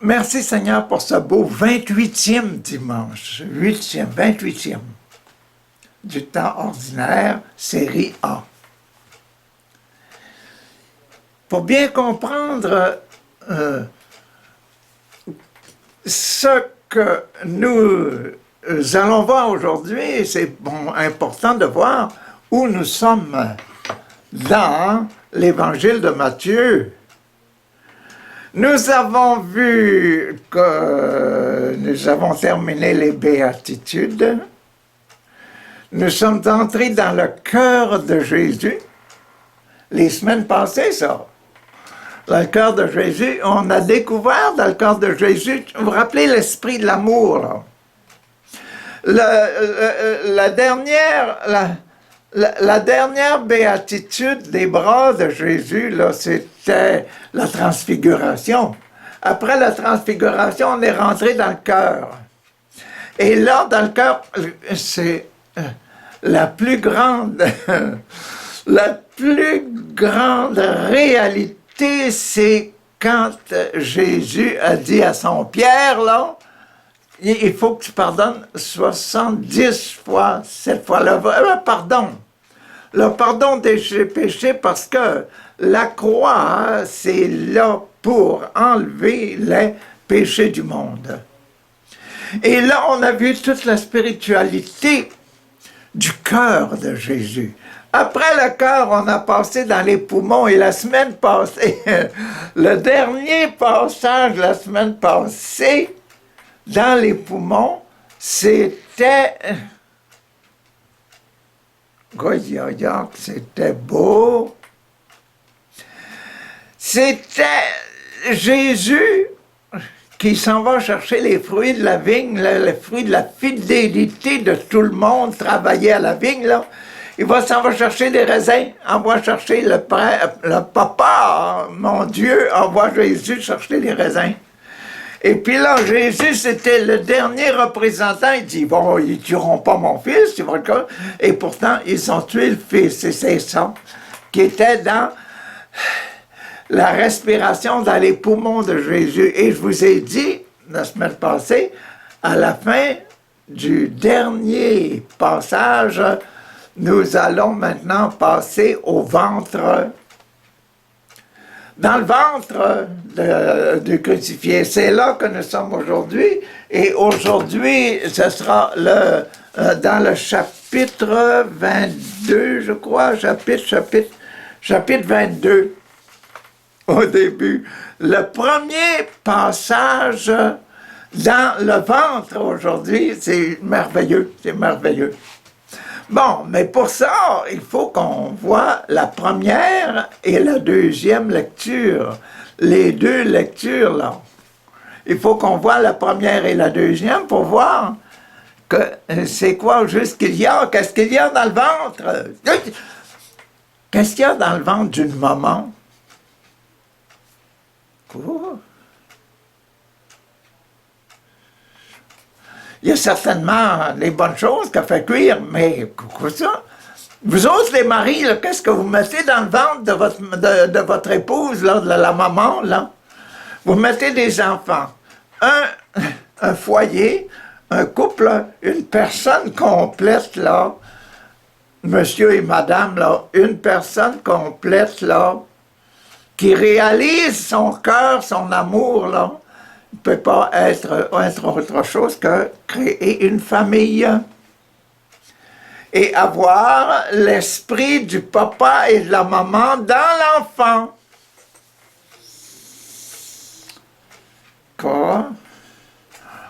Merci Seigneur pour ce beau 28e dimanche, 28e du temps ordinaire, série A. Pour bien comprendre ce que nous allons voir aujourd'hui, c'est important de voir où nous sommes dans l'évangile de Matthieu. Nous avons vu que nous avons terminé les béatitudes. Nous sommes entrés dans le cœur de Jésus. Les semaines passées, ça. Dans le cœur de Jésus, on a découvert dans le cœur de Jésus, vous vous rappelez l'esprit de l'amour, la dernière béatitude des bras de Jésus, là, c'était la transfiguration. Après la transfiguration, on est rentré dans le cœur. Et là, dans le cœur, c'est la plus grande réalité, c'est quand Jésus a dit à son Pierre, là, il faut que tu pardonnes 70 fois, cette fois-là, pardon. Le pardon des péchés, parce que la croix, c'est là pour enlever les péchés du monde. Et là, on a vu toute la spiritualité du cœur de Jésus. Après le cœur, on a passé dans les poumons, et la semaine passée, le dernier passage la semaine passée, dans les poumons, c'était... C'était beau. C'était Jésus qui s'en va chercher les fruits de la vigne, les fruits de la fidélité de tout le monde, travailler à la vigne, là. Il s'en va chercher des raisins, envoie chercher le papa, mon Dieu, envoie Jésus chercher les raisins. Et puis là, Jésus, c'était le dernier représentant. Il dit, bon, ils ne tueront pas mon fils, tu vois le cas. Et pourtant, ils ont tué le fils. Et c'est ça qui était dans la respiration, dans les poumons de Jésus. Et je vous ai dit, la semaine passée, à la fin du dernier passage, nous allons maintenant passer au ventre. Dans le ventre du crucifié. C'est là que nous sommes aujourd'hui. Et aujourd'hui, ce sera dans le chapitre 22, je crois, chapitre 22, au début. Le premier passage dans le ventre aujourd'hui, c'est merveilleux, c'est merveilleux. Bon, mais pour ça, il faut qu'on voit la première et la deuxième lecture. Les deux lectures, là. Il faut qu'on voit la première et la deuxième pour voir que c'est quoi juste qu'il y a. Qu'est-ce qu'il y a dans le ventre? Qu'est-ce qu'il y a dans le ventre d'une maman? Quoi? Il y a certainement des bonnes choses qu'elle fait cuire, mais quoi ça? Vous autres, les maris, qu'est-ce que vous mettez dans le ventre de votre épouse, là, de la maman, là? Vous mettez des enfants, un foyer, un couple, une personne complète, là, monsieur et madame, là, une personne complète, là, qui réalise son cœur, son amour, là, ne peut pas être autre chose que créer une famille et avoir l'esprit du papa et de la maman dans l'enfant. Quoi?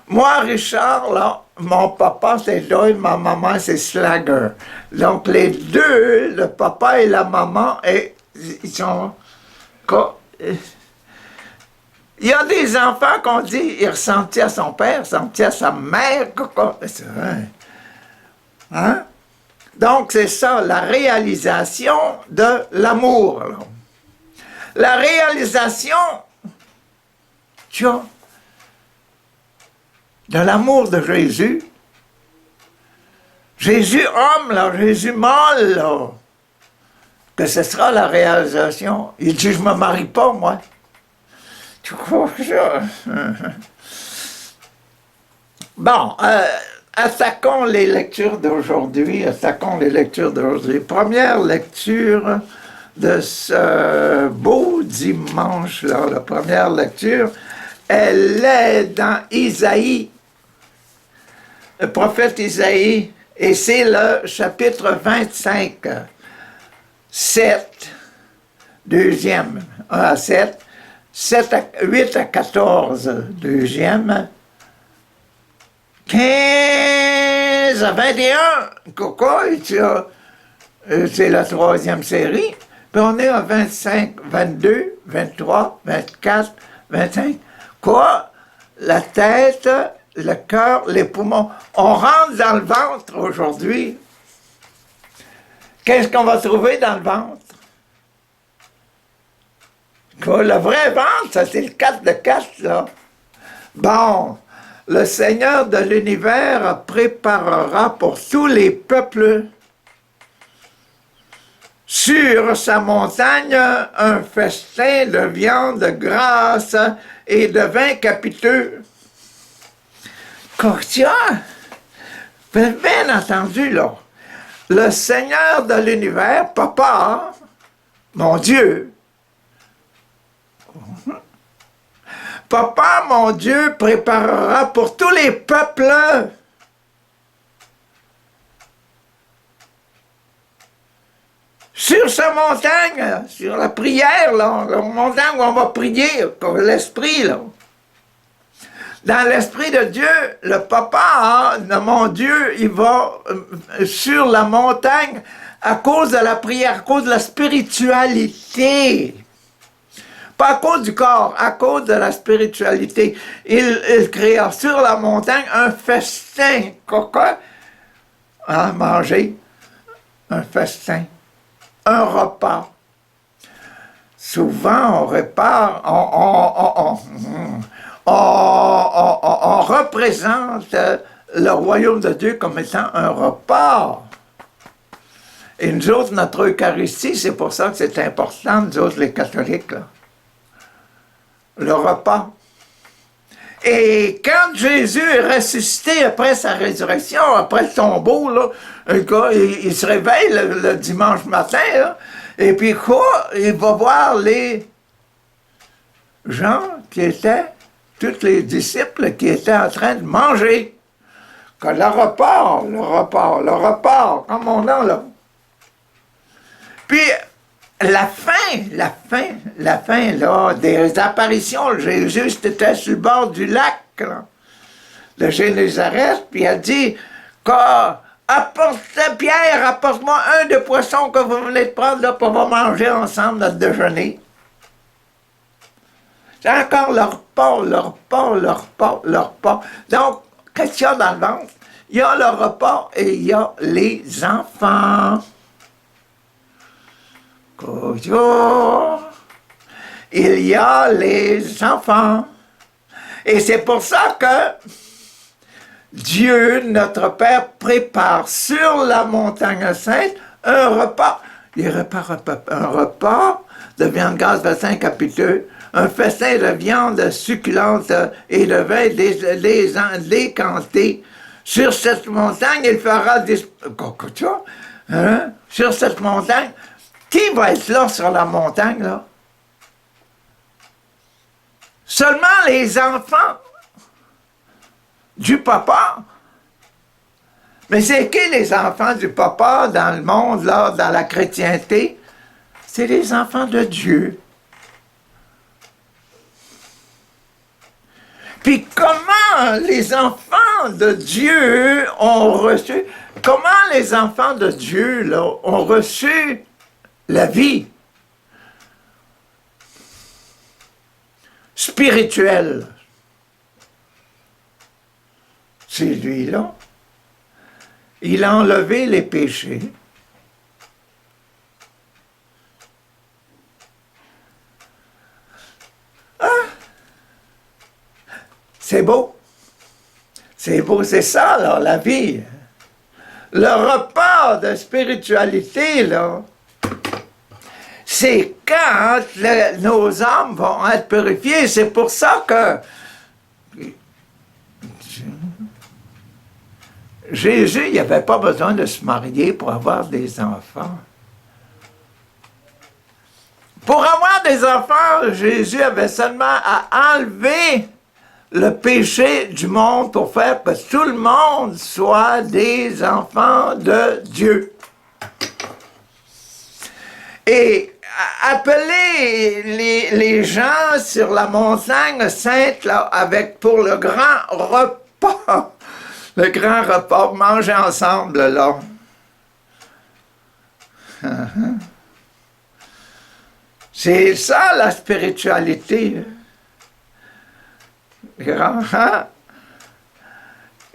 Moi, Richard, là, mon papa c'est Doyle, ma maman c'est Slagger. Donc les deux, le papa et la maman, ils sont... Quoi? Il y a des enfants qu'on dit, il ressentit à son père, ressentit à sa mère. C'est vrai. Hein? Donc, c'est ça, la réalisation de l'amour. La réalisation, tu vois, de l'amour de Jésus. Jésus homme, là, Jésus mâle, là. Que ce sera la réalisation. Il dit, je ne me marie pas, moi. Tu crois que ça? Bon, attaquons les lectures d'aujourd'hui. Première lecture de ce beau dimanche-là. La première lecture, elle est dans Isaïe, le prophète Isaïe, et c'est le chapitre 25, 7, deuxième, 1 à 7, 8 à 14, deuxième, 15 à 21, c'est la troisième série, puis on est à 25, 22, 23, 24, 25, quoi? La tête, le cœur, les poumons. On rentre dans le ventre aujourd'hui. Qu'est-ce qu'on va trouver dans le ventre? Quoi, le vrai ventre, ça c'est le 4 de 4, là. Bon, le Seigneur de l'univers préparera pour tous les peuples sur sa montagne un festin de viande grasse et de vin capiteux. Courtier, bien entendu, là, le Seigneur de l'univers, Papa, mon Dieu, Papa, mon Dieu, préparera pour tous les peuples sur sa montagne, sur la prière, là, la montagne où on va prier, comme l'esprit, là. Dans l'esprit de Dieu, le Papa, de mon Dieu, il va sur la montagne à cause de la prière, à cause de la spiritualité. Pas à cause du corps, à cause de la spiritualité. Il créa sur la montagne un festin, quoi, à manger, un festin, un repas. Souvent, on répare, on représente le royaume de Dieu comme étant un repas. Et nous autres, notre Eucharistie, c'est pour ça que c'est important, nous autres, les catholiques, là. Le repas. Et quand Jésus est ressuscité après sa résurrection, après le tombeau, là, le gars, il se réveille le dimanche matin, là, et puis quoi? Il va voir les gens qui étaient, tous les disciples qui étaient en train de manger. Que le repas, comme on a là. Puis, la fin, là, des apparitions, Jésus était sur le bord du lac, là, de Génézareth, puis il a dit, Pierre, apporte-moi un des poissons que vous venez de prendre, là, pour on va manger ensemble notre déjeuner. C'est encore le repas. Donc, qu'est-ce qu'il y a dans le ventre? Il y a le repas et il y a les enfants. Il y a les enfants. Et c'est pour ça que Dieu, notre Père, prépare sur la montagne sainte un repas. Un repas de viande grasse, festin capiteux, un festin de viande succulente et de vin décanté. Sur cette montagne, il fera des... Hein? Sur cette montagne, qui va être là sur la montagne, là? Seulement les enfants du papa. Mais c'est qui les enfants du papa dans le monde, là, dans la chrétienté? C'est les enfants de Dieu. Puis comment les enfants de Dieu ont reçu, comment les enfants de Dieu, là, ont reçu la vie spirituelle? C'est lui-là. Il a enlevé les péchés. Hein? C'est beau. C'est beau, c'est ça, là, la vie. Le repas de spiritualité, là, c'est c'est quand nos âmes vont être purifiées. C'est pour ça que Jésus, il n'avait pas besoin de se marier pour avoir des enfants. Pour avoir des enfants, Jésus avait seulement à enlever le péché du monde pour faire que tout le monde soit des enfants de Dieu. Et appeler les gens sur la montagne sainte là, pour le grand repas. Le grand repas, manger ensemble, là. C'est ça, la spiritualité. Hein?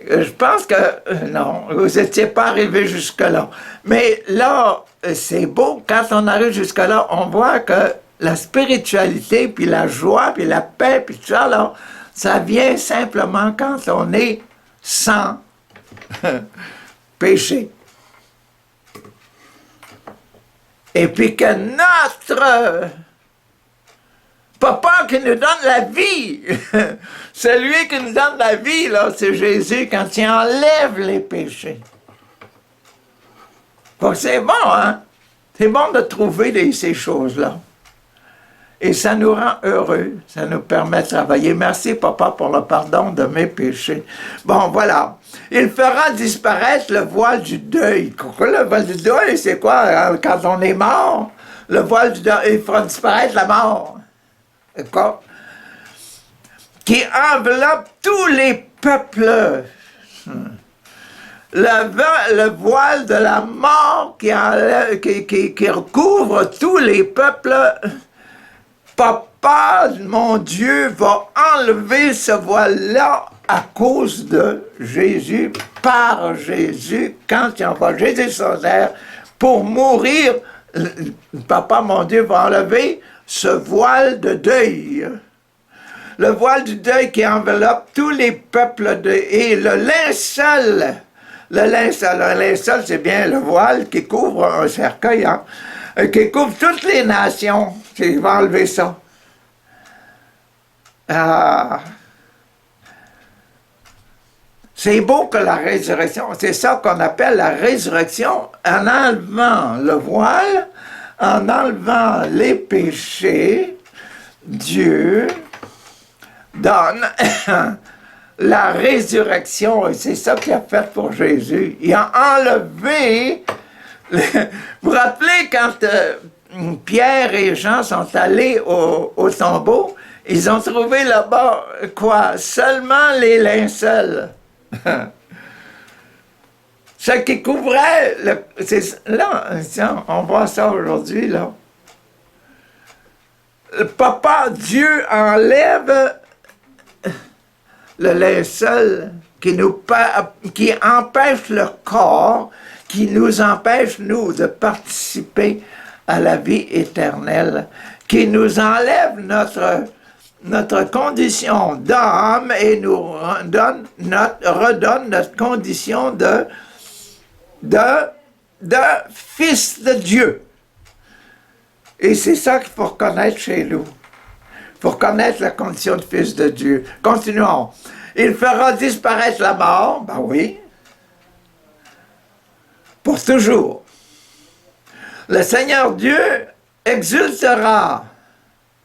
Je pense que, non, vous n'étiez pas arrivé jusque-là. Mais là, c'est beau, quand on arrive jusque-là, on voit que la spiritualité, puis la joie, puis la paix, puis tout ça, là, ça vient simplement quand on est sans péché. Et puis que notre Papa qui nous donne la vie, celui qui nous donne la vie, là, c'est Jésus quand il enlève les péchés. Donc c'est bon, hein? C'est bon de trouver ces choses-là. Et ça nous rend heureux, ça nous permet de travailler. Merci, Papa, pour le pardon de mes péchés. Bon, voilà. Il fera disparaître le voile du deuil. Le voile du deuil, c'est quoi? Quand on est mort, le voile du deuil, il fera disparaître la mort. D'accord? Qui enveloppe tous les peuples. Le voile de la mort qui recouvre tous les peuples. Papa, mon Dieu, va enlever ce voile-là à cause de Jésus, par Jésus, quand il envoie Jésus sur terre pour mourir. Papa, mon Dieu, va enlever ce voile de deuil. Le voile du deuil qui enveloppe tous les peuples et le linceul. Le linceul, c'est bien le voile qui couvre un cercueil, hein, qui couvre toutes les nations. Il va enlever ça. C'est beau que la résurrection, c'est ça qu'on appelle la résurrection, en enlevant le voile, en enlevant les péchés, Dieu donne la résurrection, et c'est ça qu'il a fait pour Jésus. Il a enlevé, vous vous rappelez quand Pierre et Jean sont allés au tombeau, ils ont trouvé là-bas, quoi? Seulement les linceuls. Ce qui couvrait, là, on voit ça aujourd'hui, là. Le Papa, Dieu enlève le linceul qui empêche le corps, qui nous empêche, nous, de participer à la vie éternelle, qui nous enlève notre condition d'âme et nous redonne notre condition de fils de Dieu. Et c'est ça qu'il faut reconnaître chez nous. Il faut reconnaître la condition de fils de Dieu. Continuons. Il fera disparaître la mort, ben oui, pour toujours. Le Seigneur Dieu exultera.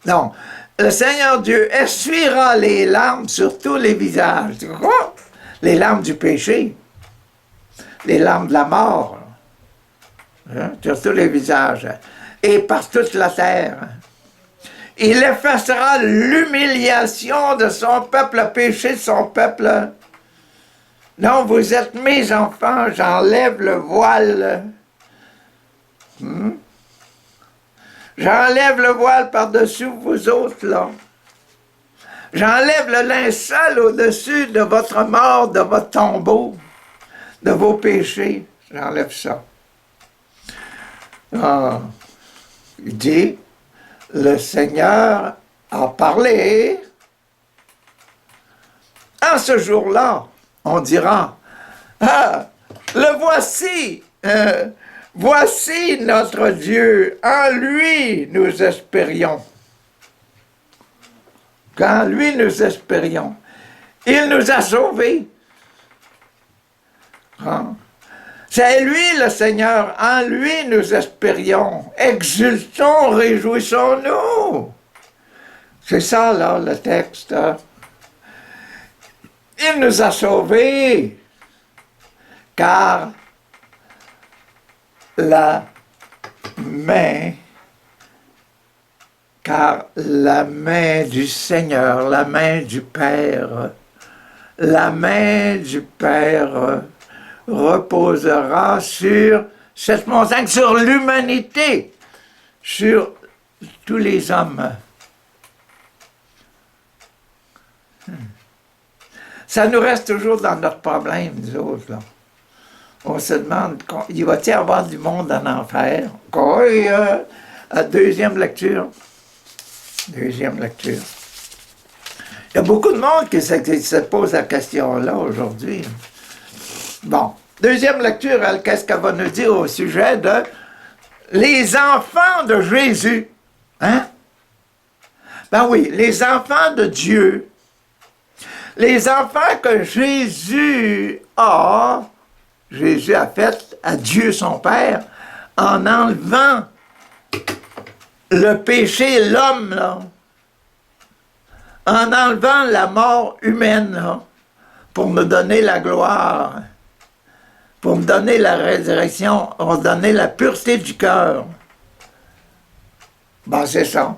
Non, le Seigneur Dieu essuiera les larmes sur tous les visages. Quoi? Les larmes du péché. Les larmes de la mort. Hein? Sur tous les visages. Et par toute la terre. Il effacera l'humiliation de son peuple, le péché de son peuple. Non, vous êtes mes enfants, j'enlève le voile. J'enlève le voile par-dessus vous autres, là. J'enlève le linceul au-dessus de votre mort, de votre tombeau, de vos péchés. J'enlève ça. Il dit, le Seigneur a parlé. En ce jour-là, on dira, le voici, Voici notre Dieu, en lui nous espérions. Qu'en lui nous espérions. Il nous a sauvés. Hein? C'est lui le Seigneur, en lui nous espérions. Exultons, réjouissons-nous. C'est ça, là, le texte. Il nous a sauvés, car la main du Seigneur, la main du Père reposera sur cette montagne, sur l'humanité, sur tous les hommes. Ça nous reste toujours dans notre problème, nous autres, là. On se demande, il va-t-il y avoir du monde en enfer? Oui, deuxième lecture. Deuxième lecture. Il y a beaucoup de monde qui se pose la question-là aujourd'hui. Bon, deuxième lecture, qu'est-ce qu'elle va nous dire au sujet de les enfants de Jésus? Hein? Ben oui, les enfants de Dieu. Les enfants que Jésus a fait à Dieu son Père en enlevant le péché, l'homme, là, en enlevant la mort humaine, là, pour me donner la gloire, pour me donner la résurrection, pour me donner la pureté du cœur. Bon, c'est ça.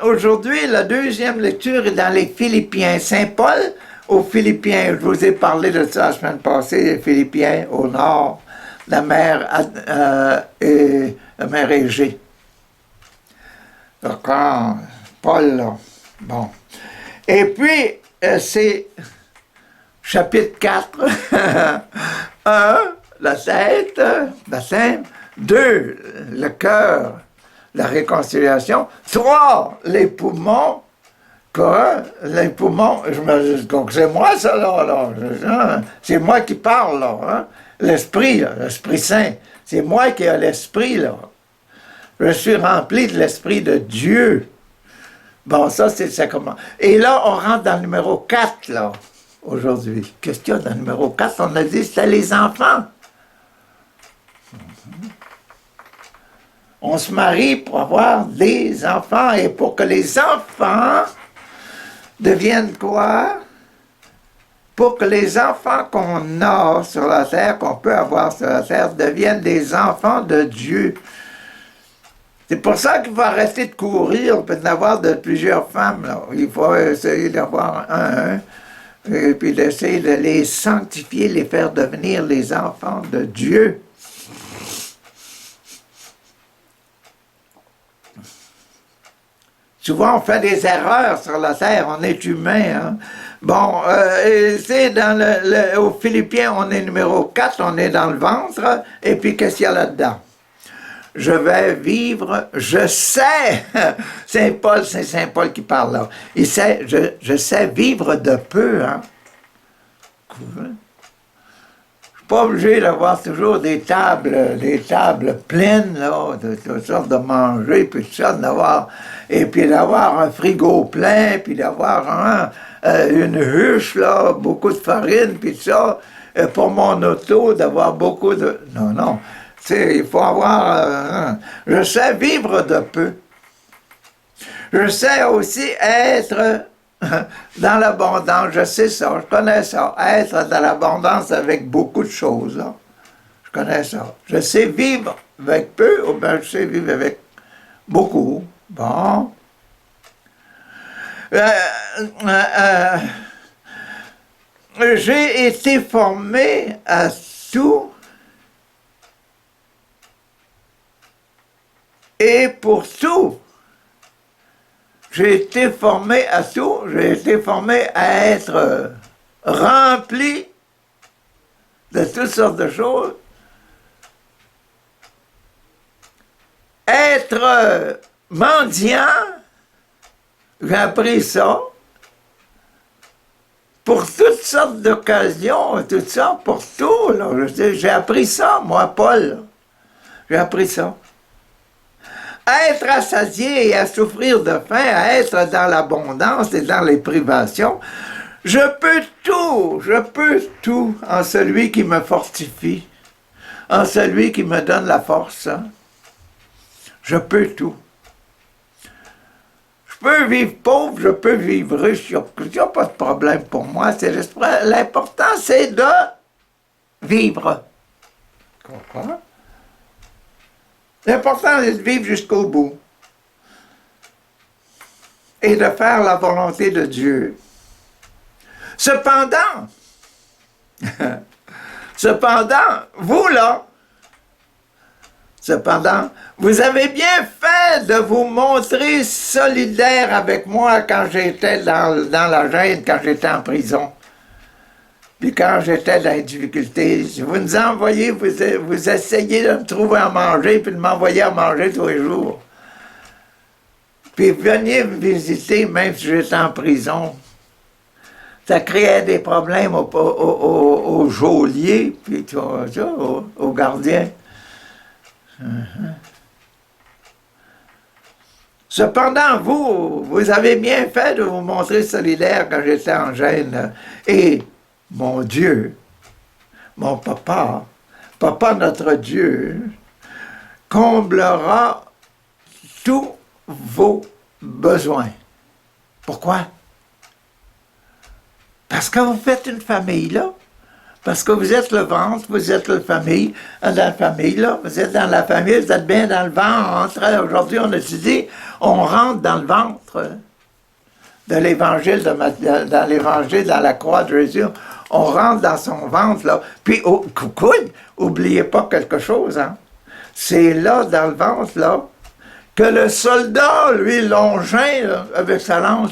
Aujourd'hui, la deuxième lecture est dans les Philippiens. Saint Paul aux Philippiens. Je vous ai parlé de ça la semaine passée, les Philippiens au nord, la mer Égée. D'accord, Paul, là. Bon. Et puis, c'est chapitre 4. 1, la tête, baptême. 2, le cœur, la réconciliation. 3, les poumons. Les poumons, c'est moi ça là. C'est moi qui parle là. Hein? L'Esprit Saint. C'est moi qui ai l'Esprit là. Je suis rempli de l'Esprit de Dieu. Bon, ça c'est le sacrement. Et là, on rentre dans le numéro 4 là, aujourd'hui. Qu'est-ce qu'il y a dans le numéro 4? On a dit c'était les enfants. On se marie pour avoir des enfants et pour que les enfants deviennent quoi? Pour que les enfants qu'on a sur la terre, qu'on peut avoir sur la terre, deviennent des enfants de Dieu. C'est pour ça qu'il faut arrêter de courir, puis d'avoir de plusieurs femmes. Là. Il faut essayer d'avoir un, et puis d'essayer de les sanctifier, les faire devenir les enfants de Dieu. Souvent, on fait des erreurs sur la terre, on est humain. Hein? Bon, c'est dans aux Philippiens, on est numéro 4, on est dans le ventre, et puis qu'est-ce qu'il y a là-dedans? Je vais vivre, je sais, c'est Saint Paul qui parle là, je sais vivre de peu. Hein? Je ne suis pas obligé d'avoir toujours des tables pleines, là, de toutes sortes de manger, puis tout ça, et puis d'avoir un frigo plein, puis d'avoir une huche, là, beaucoup de farine, puis tout ça, pour mon auto, d'avoir beaucoup de... Non, il faut avoir... je sais vivre de peu. Je sais aussi être dans l'abondance, je sais ça, je connais ça, être dans l'abondance avec beaucoup de choses, là. Je connais ça. Je sais vivre avec peu, ou bien je sais vivre avec beaucoup. Bon. J'ai été formé à tout et pour tout. J'ai été formé à tout, j'ai été formé à être rempli de toutes sortes de choses. Être mendiant, j'ai appris ça. pour toutes sortes d'occasions, tout ça, pour tout. Là. J'ai appris ça, moi, Paul. J'ai appris ça. À être rassasié et à souffrir de faim, à être dans l'abondance et dans les privations, je peux tout en celui qui me fortifie, en celui qui me donne la force. Hein. Je peux tout. Je peux vivre pauvre, je peux vivre riche, il n'y a pas de problème pour moi. L'important, c'est de vivre. Comprends? L'important, c'est de vivre jusqu'au bout. Et de faire la volonté de Dieu. Cependant, vous avez bien fait de vous montrer solidaire avec moi quand j'étais dans la gêne, quand j'étais en prison. Puis quand j'étais dans les difficultés, vous nous envoyez, vous essayez de me trouver à manger, puis de m'envoyer à manger tous les jours. Puis veniez me visiter, même si j'étais en prison. Ça créait des problèmes aux geôliers, puis aux gardiens. Cependant, vous avez bien fait de vous montrer solidaire quand j'étais en gêne. Et mon Dieu, mon papa notre Dieu, comblera tous vos besoins. Pourquoi? Parce que vous faites une famille, là. Parce que vous êtes le ventre, vous êtes la famille, dans la famille, là. Vous êtes dans la famille, vous êtes bien dans le ventre. Aujourd'hui, on étudie, on rentre dans le ventre de l'Évangile, dans l'Évangile, dans la croix de Jésus. On rentre dans son ventre, là. Puis, oubliez pas quelque chose, hein. C'est là, dans le ventre, là, que le soldat, lui, longin, là, avec sa lance,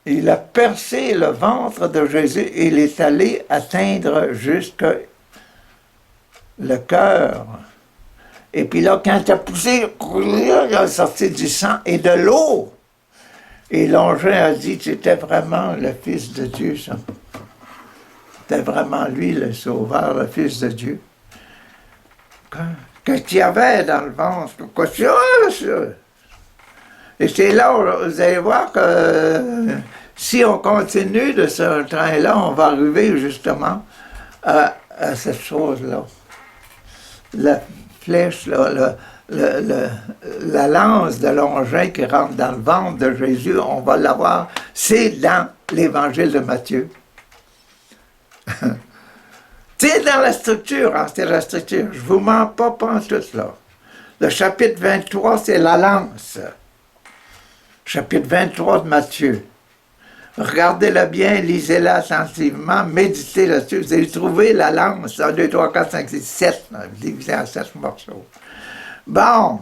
il a percé le ventre de Jésus et il est allé atteindre jusque le cœur. Et puis là, quand il a poussé, il a sorti du sang et de l'eau. Et Longin a dit que c'était vraiment le Fils de Dieu, ça. C'était vraiment lui, le Sauveur, le Fils de Dieu. Qu'est-ce qu'il y avait dans le ventre? Quoi, ça? Et c'est là, vous allez voir que si on continue de ce train-là, on va arriver justement à cette chose-là. La flèche, là, la lance de Longin qui rentre dans le ventre de Jésus, on va l'avoir. C'est dans l'Évangile de Matthieu. C'est dans la structure, hein, c'est la structure. Je ne vous mens pas pantoute, là. Le chapitre 23, c'est la lance. Chapitre 23 de Matthieu. Regardez-la bien, lisez-la attentivement, méditez là-dessus. Vous allez trouver la lance, 1, 2, 3, 4, 5, 6, 7, divisé en 7 morceaux. Bon,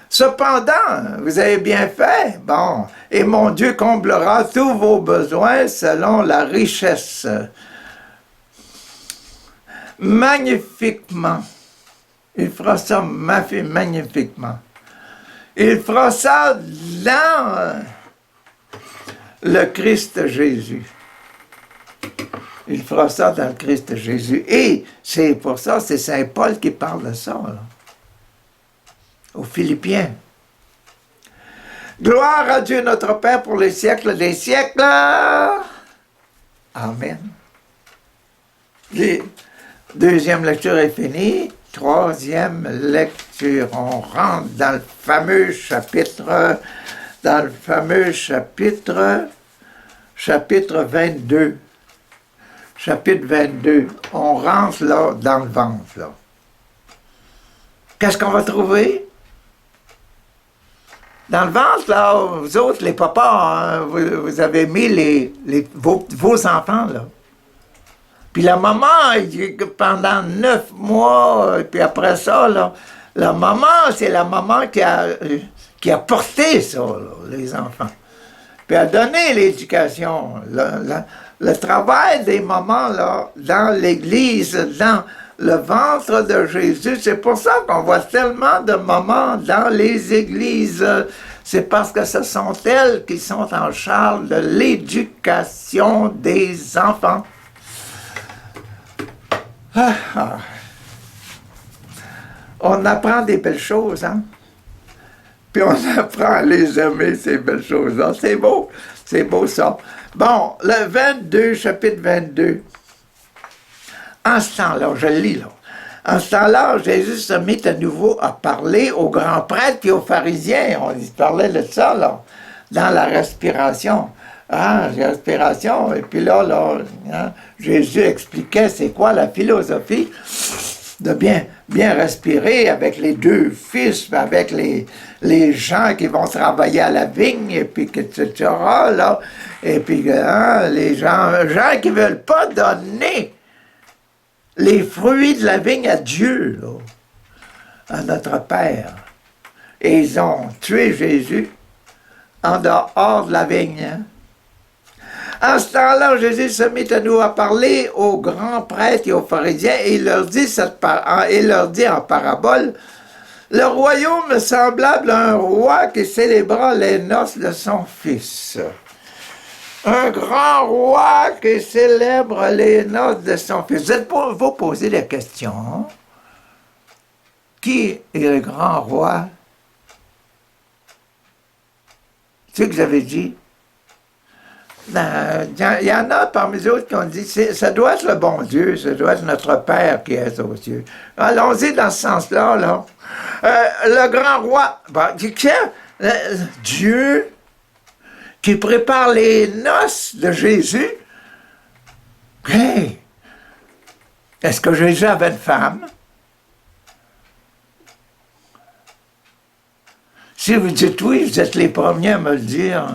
cependant, vous avez bien fait, bon, et mon Dieu comblera tous vos besoins selon la richesse. Magnifiquement. Il fera ça magnifiquement. Il fera ça dans le Christ Jésus. Il fera ça dans le Christ Jésus. Et c'est pour ça, c'est Saint Paul qui parle de ça, là, aux Philippiens. Gloire à Dieu notre Père pour les siècles des siècles. Amen. Deuxième lecture est finie. Troisième lecture. On rentre dans le fameux chapitre, chapitre 22. Chapitre 22. On rentre là dans le ventre, là. Qu'est-ce qu'on va trouver? Dans le ventre, là, vous autres, les papas, hein, vous avez mis vos enfants, là. Puis la maman, pendant 9 mois, et puis après ça, là, la maman, c'est la maman qui a porté ça, là, les enfants. Puis a donné l'éducation. Le travail des mamans, là, dans l'Église, dans le ventre de Jésus, c'est pour ça qu'on voit tellement de mamans dans les églises, c'est parce que ce sont elles qui sont en charge de l'éducation des enfants. On apprend des belles choses, hein? Puis on apprend à les aimer, ces belles choses-là. C'est beau ça. Bon, le 22, chapitre 22. En ce temps-là, je le lis là. En ce temps-là, Jésus se mit à nouveau à parler aux grands prêtres et aux pharisiens. On parlait de ça, là, dans la respiration. Ah, respiration. Et puis là, hein, Jésus expliquait c'est quoi la philosophie de bien respirer avec les deux fils, avec les gens qui vont travailler à la vigne, et puis etc. Là, et puis hein, les gens qui ne veulent pas donner les fruits de la vigne à Dieu, là, à notre Père. Et ils ont tué Jésus en dehors de la vigne. Hein? En ce temps-là, Jésus se mit à nous à parler aux grands prêtres et aux pharisiens, et il leur dit en parabole, « Le royaume est semblable à un roi qui célébra les noces de son fils. » Un grand roi qui célèbre les noces de son fils. Vous êtes pour vous poser la question, qui est le grand roi? C'est ce que j'avais dit. Il y en a parmi les autres qui ont dit, ça doit être le bon Dieu, ça doit être notre Père qui est aux cieux. Allons-y dans ce sens-là. Là. Le grand roi, Dieu qui prépare les noces de Jésus. Hey, est-ce que Jésus avait une femme? Si vous dites oui, vous êtes les premiers à me le dire.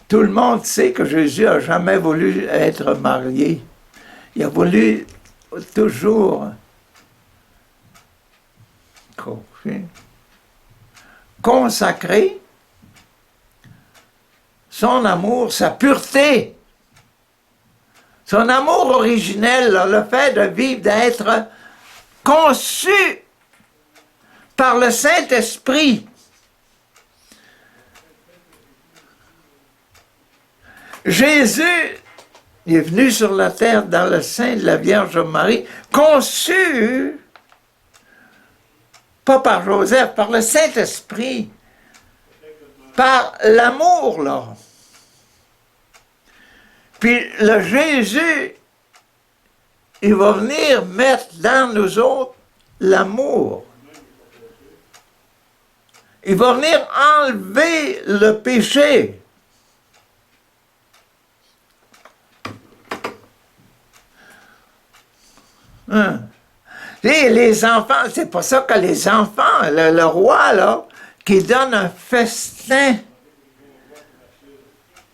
Tout le monde sait que Jésus n'a jamais voulu être marié. Il a voulu toujours consacrer son amour, sa pureté, son amour originel, là, le fait de vivre, d'être conçu par le Saint-Esprit. Jésus est venu sur la terre dans le sein de la Vierge Marie, conçu, pas par Joseph, par le Saint-Esprit, par l'amour, là. Puis le Jésus, il va venir mettre dans nous autres l'amour. Il va venir enlever le péché. Hein? Et les enfants, c'est pas ça que les enfants, le roi, là, qui donne un festin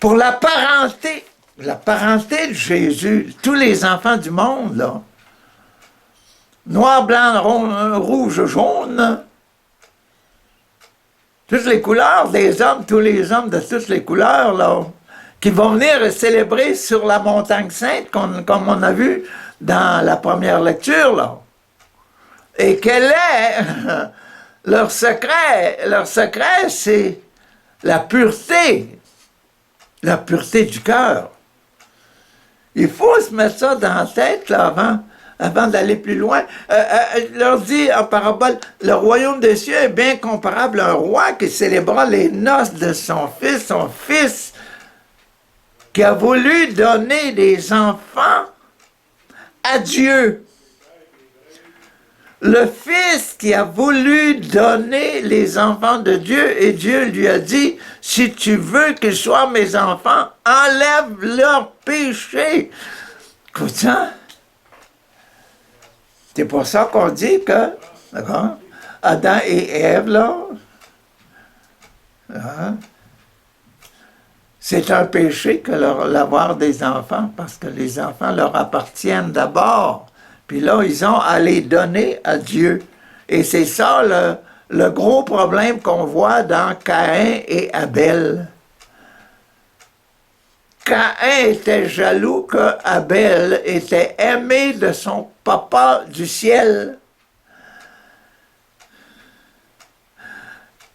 pour la parenté de Jésus, tous les enfants du monde, là, noir, blanc, rouge, jaune, toutes les couleurs des hommes, tous les hommes de toutes les couleurs, là, qui vont venir célébrer sur la montagne sainte, comme on a vu dans la première lecture, là. Et quel est leur secret? Leur secret, c'est la pureté du cœur. Il faut se mettre ça dans la tête, là, avant d'aller plus loin. Il leur dit en parabole, le royaume des cieux est bien comparable à un roi qui célébra les noces de son fils qui a voulu donner des enfants à Dieu. Le fils qui a voulu donner les enfants de Dieu, et Dieu lui a dit, si tu veux qu'ils soient mes enfants, enlève leur péché. Écoute ça. C'est pour ça qu'on dit que, d'accord, Adam et Ève, là, hein, c'est un péché que l'avoir des enfants, parce que les enfants leur appartiennent d'abord. Puis là, ils ont à les donner à Dieu. Et c'est ça le gros problème qu'on voit dans Caïn et Abel. Caïn était jaloux que Abel était aimé de son papa du ciel.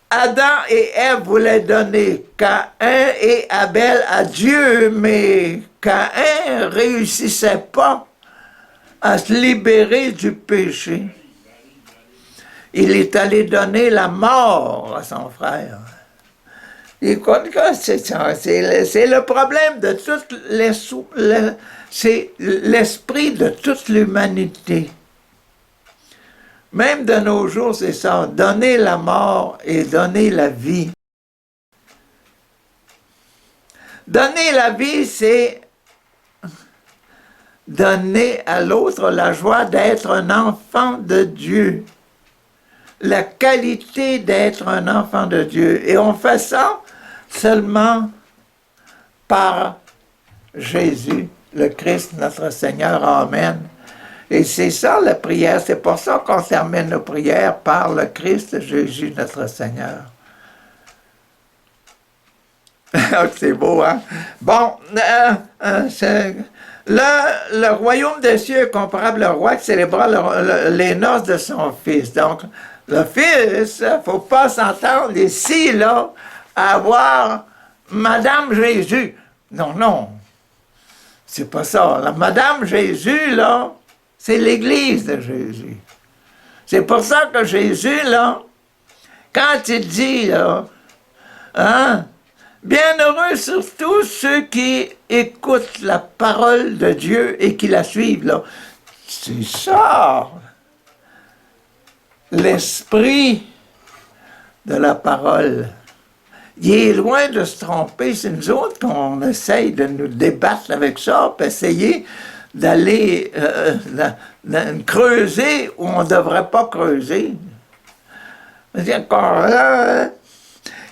Adam et Ève voulaient donner Caïn et Abel à Dieu, mais Caïn ne réussissait pas à se libérer du péché. Il est allé donner la mort à son frère. Écoute, c'est le problème de toute c'est l'esprit de toute l'humanité. Même de nos jours, c'est ça, donner la mort et donner la vie. Donner la vie, c'est donner à l'autre la joie d'être un enfant de Dieu. La qualité d'être un enfant de Dieu. Et on fait ça seulement par Jésus, le Christ, notre Seigneur. Amen. Et c'est ça la prière. C'est pour ça qu'on termine nos prières par le Christ Jésus, notre Seigneur. C'est beau, hein? Bon, le royaume des cieux est comparable au roi qui célébra les noces de son fils. Donc, le fils, il ne faut pas s'entendre ici, là, à avoir Madame Jésus. Non, non. C'est pas ça. La Madame Jésus, là, c'est l'Église de Jésus. C'est pour ça que Jésus, là, quand il dit, là, hein, bienheureux surtout ceux qui écoutent la parole de Dieu et qui la suivent, là. C'est ça, l'esprit de la parole. Il est loin de se tromper. C'est nous autres qu'on essaye de nous débattre avec ça, puis essayer d'aller creuser où on ne devrait pas creuser.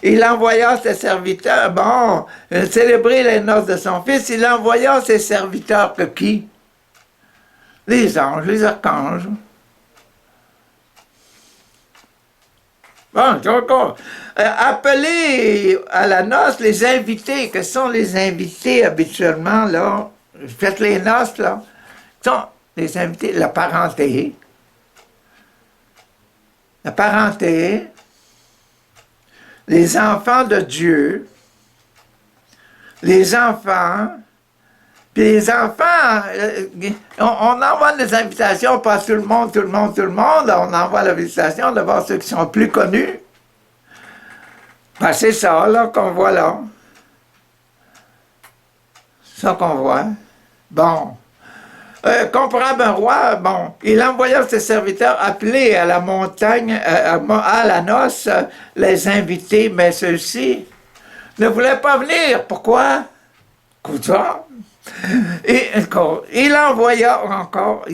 Il envoya ses serviteurs, célébrer les noces de son fils, il envoya ses serviteurs que qui? Les anges, les archanges. Bon, encore. Appeler à la noce les invités. Que sont les invités habituellement, là? Faites les noces, là. Que sont les invités? La parenté. La parenté. Les enfants de Dieu. Les enfants. Puis les enfants, on envoie des invitations, pas tout le monde. On envoie l'invitation de voir ceux qui sont plus connus. Ben, c'est ça, là, qu'on voit là. Ça qu'on voit. Bon. Comparable un roi, bon, il envoya ses serviteurs appeler à la montagne, à la noce, les invités, mais ceux-ci ne voulaient pas venir. Pourquoi? Cousin. Et encore, il envoya encore,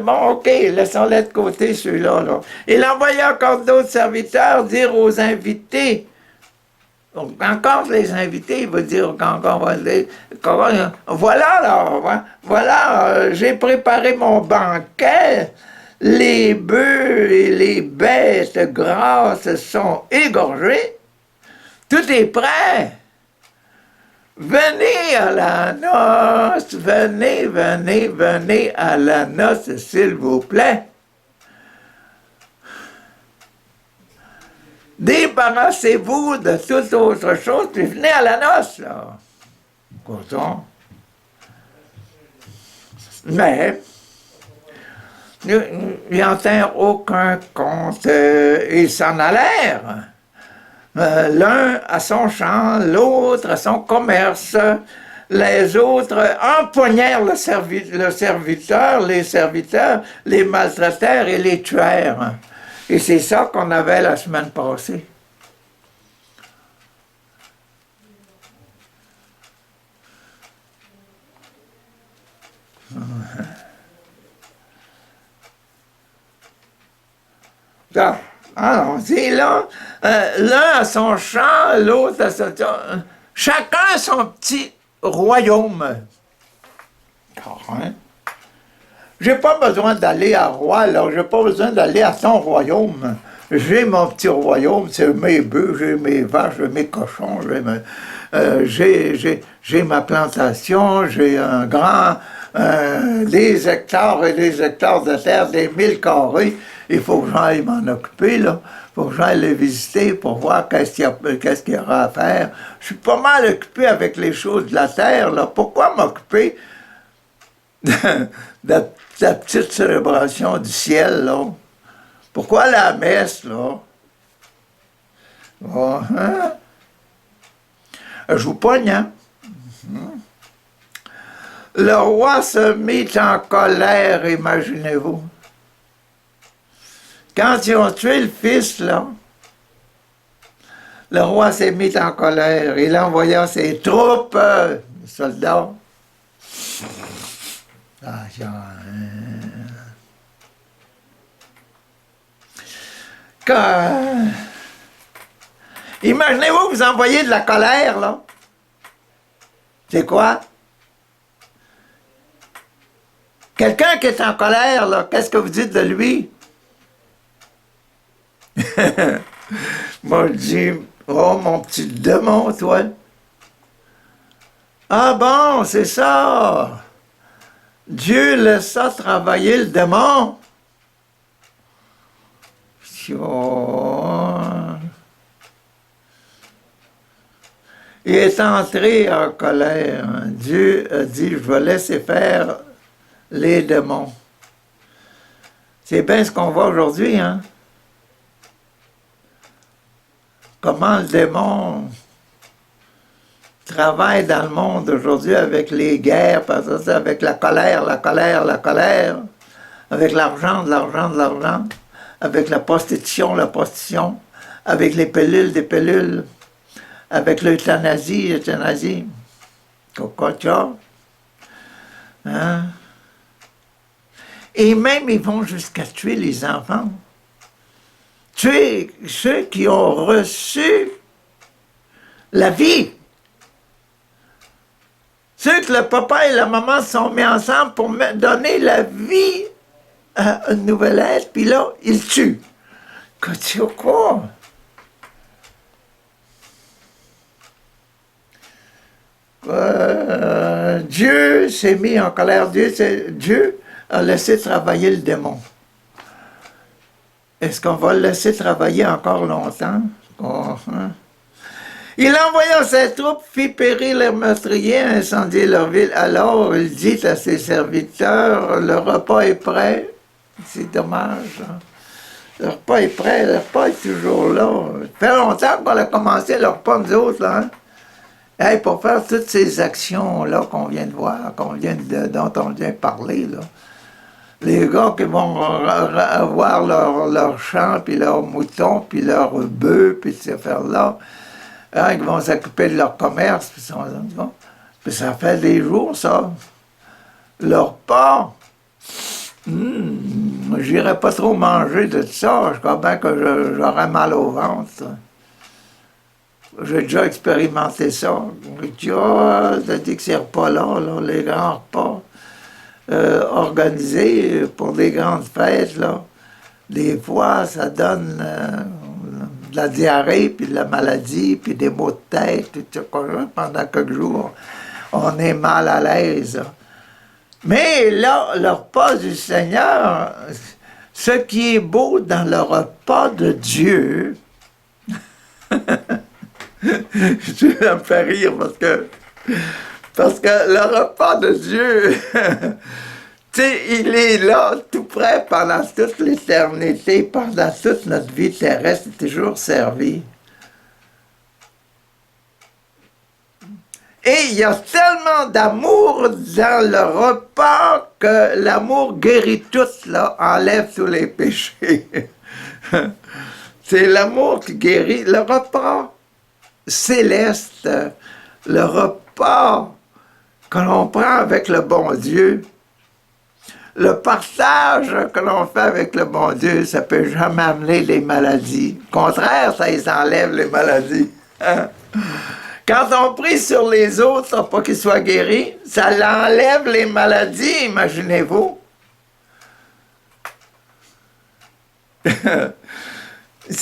bon, ok, laissons-les de côté, ceux-là. Là. Il envoya encore d'autres serviteurs dire aux invités, donc, encore les invités, il va dire encore, voilà, là, voilà, j'ai préparé mon banquet, les bœufs et les bêtes grasses sont égorgés, tout est prêt. Venez à la noce, venez à la noce, s'il vous plaît. Débarrassez-vous de toute autre chose, puis venez à la noce, là. Pourtant. Mais, ils n'en tinrent aucun compte. Ils s'en allèrent. L'un à son champ, l'autre à son commerce. Les autres empoignèrent les serviteurs, les maltraitèrent et les tuèrent. Et c'est ça qu'on avait la semaine passée. Alors, c'est là, l'un a son champ, l'autre a son... Chacun a son petit royaume. Hein? J'ai pas besoin d'aller à roi, là, j'ai pas besoin d'aller à son royaume. J'ai mon petit royaume, c'est mes bœufs, j'ai mes vaches, j'ai mes cochons, j'ai ma plantation, j'ai des hectares et des hectares de terre, des 1000 carrés. il faut que j'aille m'en occuper, là. Il faut que j'aille les visiter pour voir qu'est-ce qu'il y aura à faire. Je suis pas mal occupé avec les choses de la terre, là. Pourquoi m'occuper de la petite célébration du ciel, là? Pourquoi la messe, là? Oh, hein? Je vous pogne, hein? Le roi se mit en colère, imaginez-vous. Quand ils ont tué le fils, là, le roi s'est mis en colère. Il envoya ses troupes, soldats. Imaginez-vous, vous envoyez de la colère, là. C'est quoi? Quelqu'un qui est en colère, là, qu'est-ce que vous dites de lui? Moi, je dis, oh, mon petit démon, toi. Ah bon, c'est ça. Dieu laissa travailler le démon. Oh. Il est entré en colère. Dieu a dit, je vais laisser faire les démons. C'est bien ce qu'on voit aujourd'hui, hein? Comment le démon travaille dans le monde aujourd'hui avec les guerres, avec la colère, la colère, la colère, avec l'argent, de l'argent, de l'argent, avec la prostitution, avec les pilules, des pilules, avec l'euthanasie, l'euthanasie, cococha, hein? Et même, ils vont jusqu'à tuer les enfants. Tuer ceux qui ont reçu la vie. Ceux que le papa et la maman se sont mis ensemble pour donner la vie à un nouvel être, puis là, ils tuent. Quoi? Dieu s'est mis en colère. Dieu a laissé travailler le démon. Est-ce qu'on va le laisser travailler encore longtemps? Oh, hein? Il envoya ses troupes, fit périr les meurtriers, incendier leur ville. Alors il dit à ses serviteurs, le repas est prêt. C'est dommage. Hein? Le repas est prêt, le repas est toujours là. Ça fait longtemps qu'on a commencé le repas, nous autres, là. Hein? Hey, pour faire toutes ces actions-là qu'on vient de voir, dont on vient de parler, là. Les gars qui vont avoir leur champ, puis leurs moutons, puis leurs bœufs, puis ces affaires-là, hein, ils vont s'occuper de leur commerce, puis ça fait des jours, ça. Leur pas, j'irais pas trop manger de ça, je crois bien que j'aurais mal au ventre. J'ai déjà expérimenté ça. Tu as dit que ces repas-là, les grands repas, organisés pour des grandes fêtes, là, des fois, ça donne de la diarrhée, puis de la maladie, puis des maux de tête, tout ça, pendant quelques jours. On est mal à l'aise. Mais là, le repas du Seigneur, ce qui est beau dans le repas de Dieu, ça me fait rire parce que le repas de Dieu, tu sais, il est là, tout près pendant toute l'éternité, pendant toute notre vie terrestre, il est toujours servi. Et il y a tellement d'amour dans le repas que l'amour guérit tout, là, enlève tous les péchés. C'est l'amour qui guérit. Le repas céleste, le repas que l'on prend avec le bon Dieu, le partage que l'on fait avec le bon Dieu, ça ne peut jamais amener les maladies. Au contraire, ça les enlève, les maladies. Hein? Quand on prie sur les autres pour qu'ils soient guéris, ça l'enlève les maladies, imaginez-vous.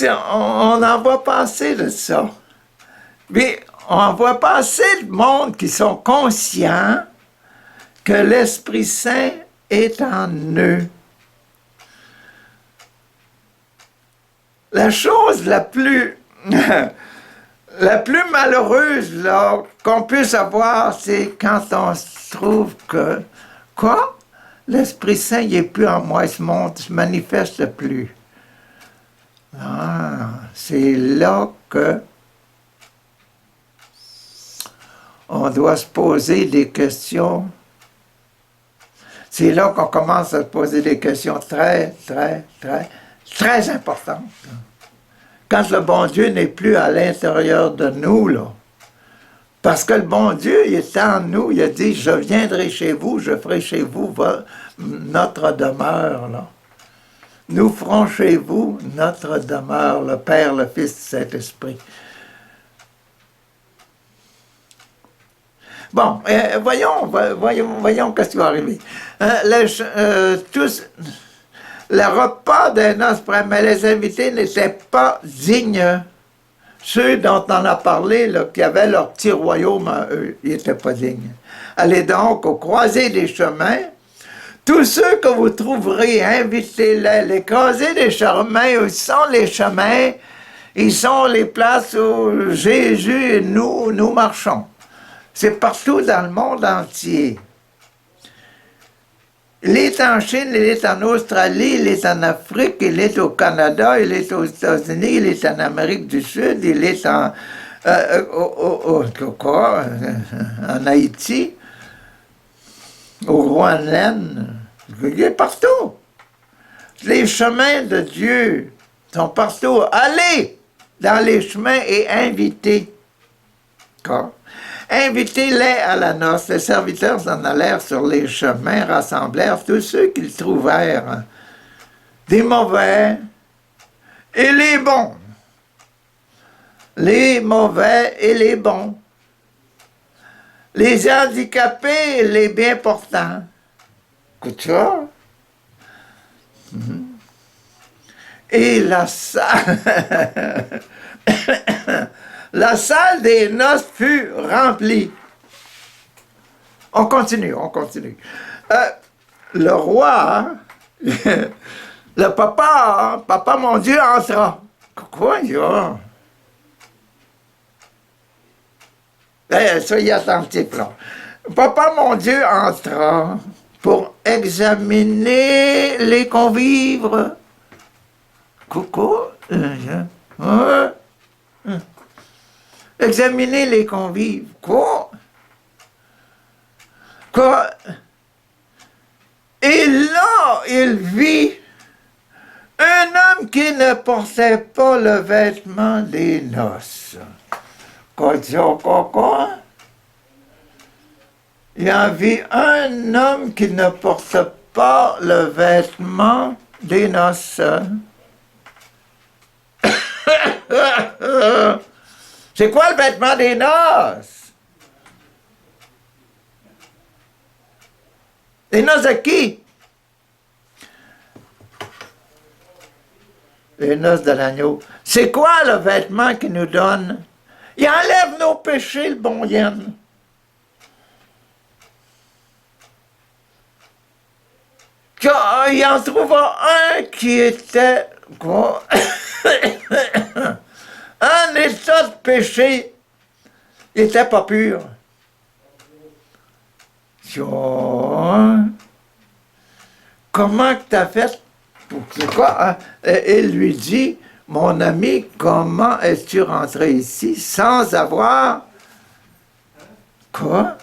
On en voit passer de ça. Mais on voit passer de monde qui sont conscients que l'Esprit Saint est en eux. la chose la plus la plus malheureuse là, qu'on puisse avoir, c'est quand on se trouve que, quoi? L'Esprit Saint n'est plus en moi, il se manifeste plus. Ah, c'est là que on doit se poser des questions. C'est là qu'on commence à se poser des questions très, très, très, très importantes. Quand le bon Dieu n'est plus à l'intérieur de nous, là. Parce que le bon Dieu, il est en nous, il a dit, je viendrai chez vous, je ferai chez vous notre demeure, là. Nous ferons chez vous notre demeure, le Père, le Fils, le Saint-Esprit. Bon, voyons qu'est-ce qui va arriver. Le repas des noces, mais les invités n'étaient pas dignes. Ceux dont on a parlé, là, qui avaient leur petit royaume, eux, ils n'étaient pas dignes. Allez donc au croisé des chemins. Tous ceux que vous trouverez, invitez-les. Les croisés des chemins, ils sont les chemins, ils sont les places où Jésus et nous marchons. C'est partout dans le monde entier. Il est en Chine, il est en Australie, il est en Afrique, il est au Canada, il est aux États-Unis, il est en Amérique du Sud, il est en Haïti, au Groenland. Il est partout. Les chemins de Dieu sont partout. Allez dans les chemins et invitez. Invitez-les à la noce. Les serviteurs s'en allèrent sur les chemins, rassemblèrent tous ceux qu'ils trouvèrent, des mauvais et les bons. Les mauvais et les bons. Les handicapés et les bien portants. Écoute ça. Et la salle... La salle des noces fut remplie. On continue. Le roi, le papa mon Dieu entra. Quoi, il y a? Soyez attentifs, là. Papa mon Dieu entra pour examiner les convives. Coucou. Examiner les convives. Quoi? Et là, il vit un homme qui ne portait pas le vêtement des noces. Quoi? Il en vit un homme qui ne porte pas le vêtement des noces. C'est quoi le vêtement des noces? Les noces de qui? Les noces de l'agneau. C'est quoi le vêtement qu'il nous donne? Il enlève nos péchés, le bon Yann. Il en trouva un qui était... Quoi? En état de péché, il n'était pas pur. Comment tu as fait pour quoi? Hein? Il lui dit, mon ami, comment es-tu rentré ici sans avoir quoi?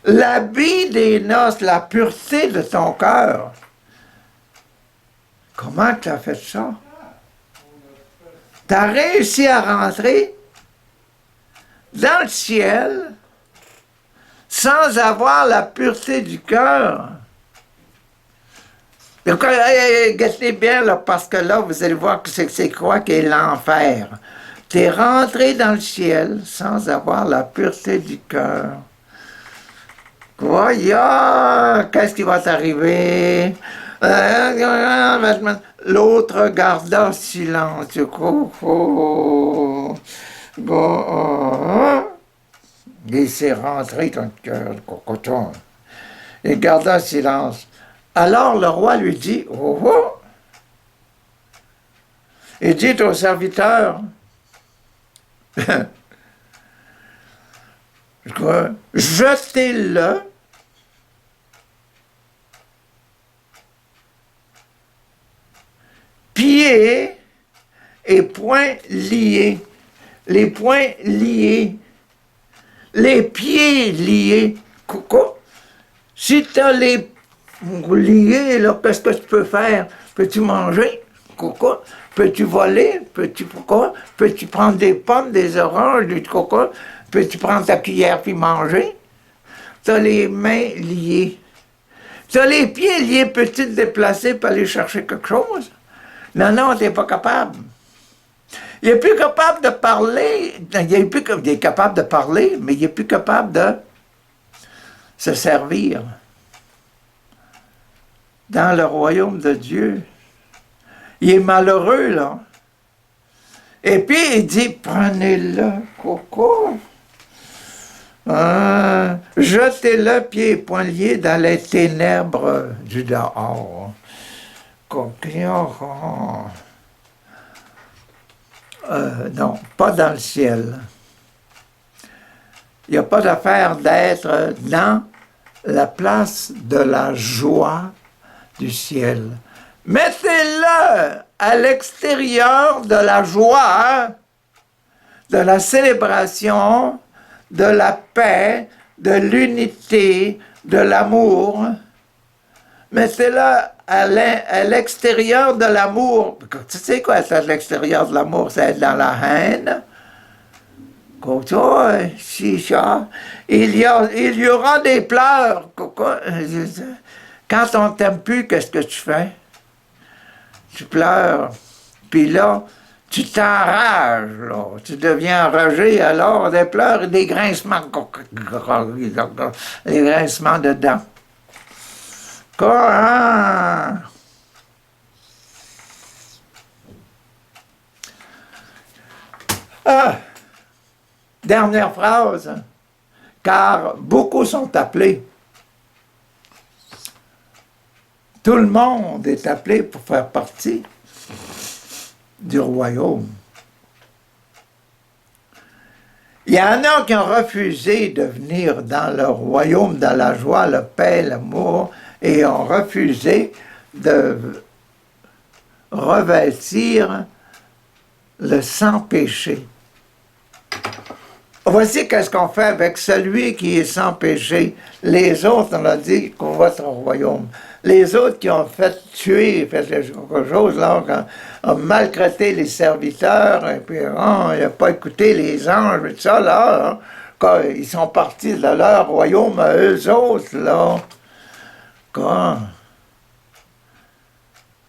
L'habit des noces, la pureté de ton cœur. Comment tu as fait ça? Tu as réussi à rentrer dans le ciel sans avoir la pureté du cœur. Gâtez bien, là, parce que là, vous allez voir que c'est quoi qu'est l'enfer. Tu es rentré dans le ciel sans avoir la pureté du cœur. Voyons, qu'est-ce qui va t'arriver? L'autre garda silence. Il s'est rentré dans le cœur de cocoton. Il garda silence. Alors le roi lui dit, Il dit aux serviteurs, jetez-le pieds et poings liés. Les poings liés. Les pieds liés. Quoi? Si tu as les liés, là, qu'est-ce que tu peux faire? Peux-tu manger? Quoi? Peux-tu voler? Peux-tu prendre des pommes, des oranges, du coco? Peux-tu prendre ta cuillère puis manger? Tu as les mains liées. Tu as les pieds liés. Peux-tu te déplacer pour aller chercher quelque chose? Non, non, tu n'es pas capable. Il n'est plus capable de parler. Il est capable de parler, mais il n'est plus capable de se servir. Dans le royaume de Dieu. Il est malheureux, là. Et puis, il dit, prenez-le, coco. Jetez-le pieds et poings liés dans les ténèbres du dehors. Non, pas dans le ciel. Il n'y a pas d'affaire d'être dans la place de la joie du ciel. Mettez-le à l'extérieur de la joie, de la célébration, de la paix, de l'unité, de l'amour. Mettez-le à l'extérieur de l'amour. Tu sais quoi, c'est à l'extérieur de l'amour? C'est être dans la haine. Il y aura des pleurs. Quand on ne t'aime plus, qu'est-ce que tu fais? Tu pleures. Puis là, tu t'enrages, là. Tu deviens enragé, alors des pleurs et des grincements. Les grincements de dents. Quoi? Dernière phrase. Car beaucoup sont appelés. Tout le monde est appelé pour faire partie du royaume. Il y en a qui ont refusé de venir dans le royaume, dans la joie, la paix, l'amour, et ont refusé de revêtir le sans-péché. Voici qu'est-ce qu'on fait avec celui qui est sans péché. Les autres, on a dit qu'on va au royaume. Les autres qui ont fait tuer, fait quelque chose, là, ont maltraité les serviteurs, et puis il n'a pas écouté les anges, et tout ça, là, hein, quand ils sont partis de leur royaume à eux autres, là. Quand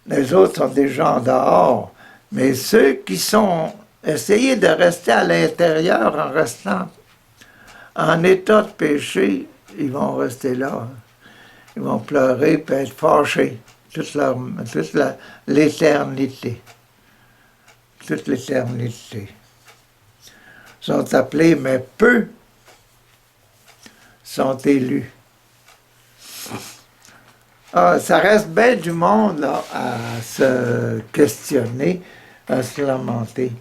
les autres sont déjà en dehors. Mais ceux qui sont... Essayez de rester à l'intérieur en restant en état de péché, ils vont rester là. Ils vont pleurer et être fâchés toute l'éternité. Toute l'éternité. Ils sont appelés, mais peu sont élus. Ça reste bien du monde là, à se questionner, à se lamenter.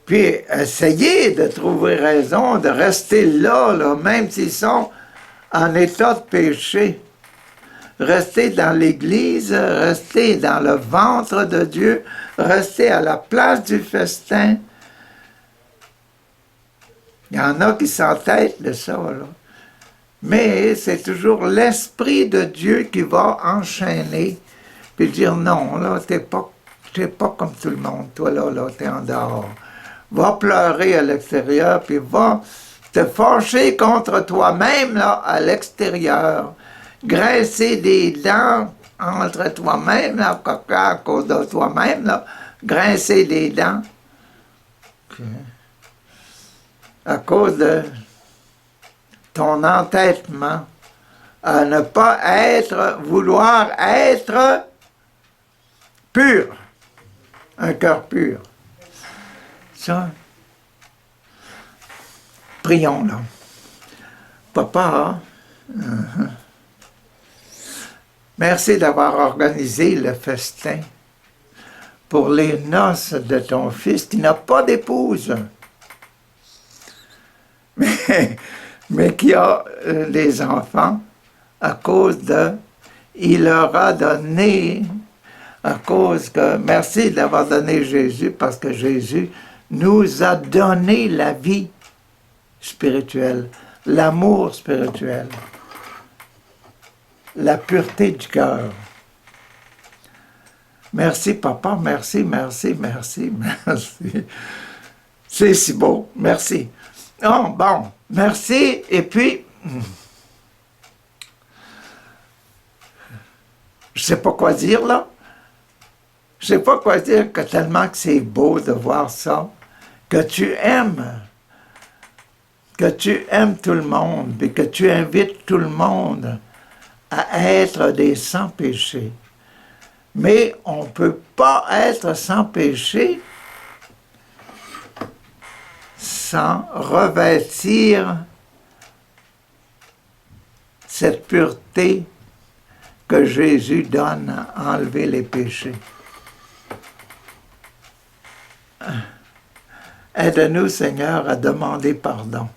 Puis, essayez de trouver raison, de rester là, même s'ils sont en état de péché. Restez dans l'Église, restez dans le ventre de Dieu, restez à la place du festin. Il y en a qui s'entêtent de ça, là. Mais c'est toujours l'Esprit de Dieu qui va enchaîner, puis dire non, là, t'es pas comme tout le monde, toi, là, t'es en dehors. Va pleurer à l'extérieur, puis va te fâcher contre toi-même là, à l'extérieur. Grincer des dents entre toi-même, là, à cause de toi-même, là. Grincer des dents. Okay. À cause de ton entêtement à ne pas vouloir être pur. Un cœur pur. Ça, prions là. Papa, merci d'avoir organisé le festin. pour les noces de ton fils qui n'a pas d'épouse, mais qui a des enfants à cause de... Il leur a donné, à cause que... Merci d'avoir donné Jésus, parce que Jésus nous a donné la vie spirituelle, l'amour spirituel, la pureté du cœur. Merci, papa, merci, merci, merci, merci. C'est si beau, merci. Oh, bon, merci, et puis, je sais pas quoi dire, là. Je sais pas quoi dire, que tellement que c'est beau de voir ça, que tu aimes tout le monde, et que tu invites tout le monde à être des sans-péché. Mais on ne peut pas être sans péché sans revêtir cette pureté que Jésus donne à enlever les péchés. Aide-nous, Seigneur, à demander pardon.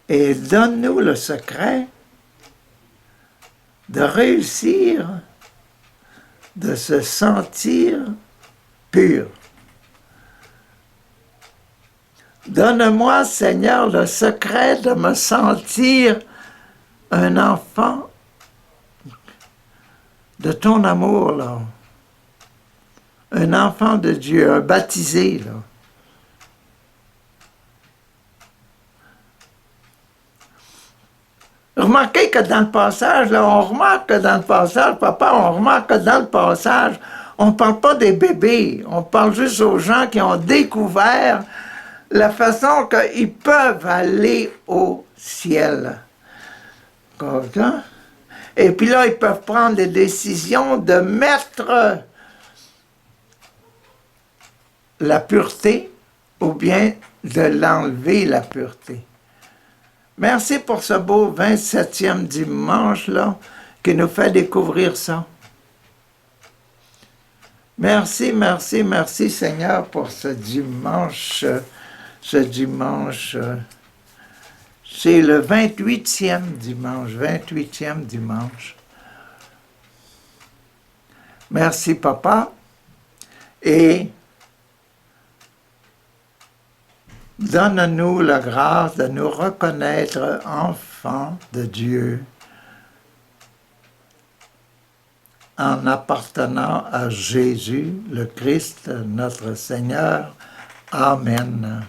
Et donne-nous le secret de réussir, de se sentir pur. Donne-moi, Seigneur, le secret de me sentir un enfant de ton amour, là. Un enfant de Dieu, un baptisé, là. Remarquez que dans le passage, là, on remarque que dans le passage, papa, on remarque que dans le passage, on ne parle pas des bébés, on parle juste aux gens qui ont découvert la façon qu'ils peuvent aller au ciel. Et puis là, ils peuvent prendre des décisions de mettre la pureté ou bien de l'enlever, la pureté. Merci pour ce beau 27e dimanche-là qui nous fait découvrir ça. Merci, merci, merci Seigneur pour ce dimanche. C'est le 28e dimanche. Merci papa. Et donne-nous la grâce de nous reconnaître enfants de Dieu en appartenant à Jésus, le Christ, notre Seigneur. Amen.